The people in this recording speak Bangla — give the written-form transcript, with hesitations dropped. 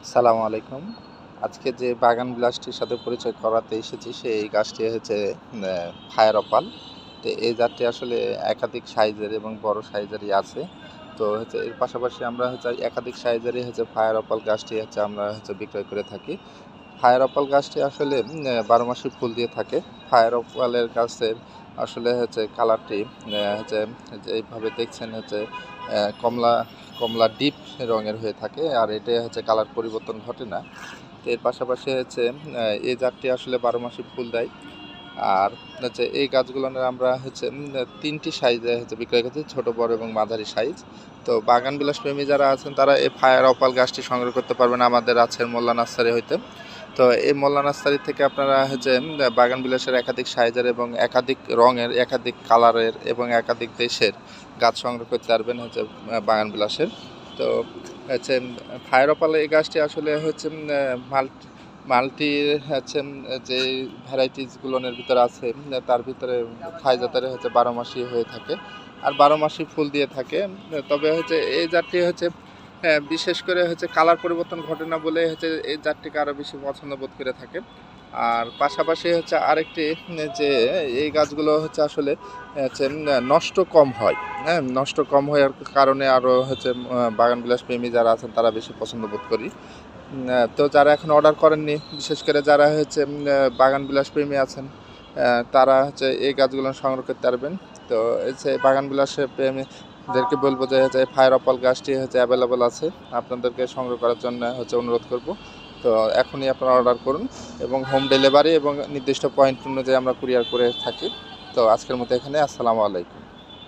সালামু আলাইকুম। আজকে যে বাগান বিলাসটির সাথে পরিচয় করাতে এসেছি সেই গাছটি হচ্ছে ফায়ার অপাল। তো এই জাতটি আসলে একাধিক সাইজের এবং বড় সাইজেরই আছে। তো হচ্ছে এর পাশাপাশি আমরা হচ্ছে একাধিক সাইজেরই হচ্ছে ফায়ার অপাল গাছটি হচ্ছে আমরা হচ্ছে বিক্রয় করে থাকি। ফায়ার অপাল গাছটি আসলে ১২ মাসই ফুল দিয়ে থাকে। ফায়ার অপালের গাছের আসলে হচ্ছে কালারটি হচ্ছে যেইভাবে দেখছেন হচ্ছে কমলা কমলা ডিপ রঙের হয়ে থাকে, আর এটা হচ্ছে কালার পরিবর্তন ঘটে না। তো এর পাশাপাশি হচ্ছে এই জাতটি আসলে ১২ মাসই ফুল দেয়। আর হচ্ছে এই গাছগুলোর আমরা হচ্ছে ৩টি সাইজে হচ্ছে বিক্রয় করছি, ছোট, বড় এবং মাঝারি সাইজ। তো বাগান বিলাস প্রেমী যারা আছেন তারা এই ফায়ার অপাল গাছটি সংগ্রহ করতে পারবেন আমাদের আছে মোল্লা নার্সারি হইতে। তো এই মোল্লা নার্সারি থেকে আপনারা হচ্ছে বাগান বিলাসের একাধিক সাইজের এবং একাধিক রঙের, একাধিক কালারের এবং একাধিক দেশের গাছ সংগ্রহ করতে পারবেন হচ্ছে বাগান বিলাসের। তো হচ্ছে ফায়ার অপাল এই গাছটি আসলে হচ্ছে মাল্টি হচ্ছে যে ভ্যারাইটিসগুলোর ভিতরে আছে, তার ভিতরে থাই জাতের হচ্ছে ১২ মাসই হয়ে থাকে আর ১২ মাসই ফুল দিয়ে থাকে। তবে হচ্ছে এই জাতটি হচ্ছে বিশেষ করে হচ্ছে কালার পরিবর্তন ঘটে না বলে হচ্ছে এই জাতটিকে আরও বেশি পছন্দ বোধ করে থাকে। আর পাশাপাশি হচ্ছে আরেকটি যে এই গাছগুলো হচ্ছে আসলে হচ্ছে নষ্ট কম হয়। হ্যাঁ, নষ্ট কম হওয়ার কারণে আরও হচ্ছে বাগান বিলাস প্রেমী যারা আছেন তারা বেশি পছন্দ বোধ করি। তো যারা এখন অর্ডার করেননি, বিশেষ করে যারা হচ্ছে বাগান বিলাস প্রেমী আছেন, তারা হচ্ছে এই গাছগুলো সংগ্রহ করতে পারবেন। তো হচ্ছে বাগান বিলাসের প্রেমীদেরকে বলবো যে হচ্ছে ফায়ার অপাল গাছটি হচ্ছে অ্যাভেলেবল আছে, আপনাদেরকে সংগ্রহ করার জন্য হচ্ছে অনুরোধ করব। তো এখনই আপনারা অর্ডার করুন এবং হোম ডেলিভারি এবং নির্দিষ্ট পয়েন্ট অনুযায়ী আমরা কুরিয়ার করে থাকি। তো আজকের মতো এখানে, আসসালামু আলাইকুম।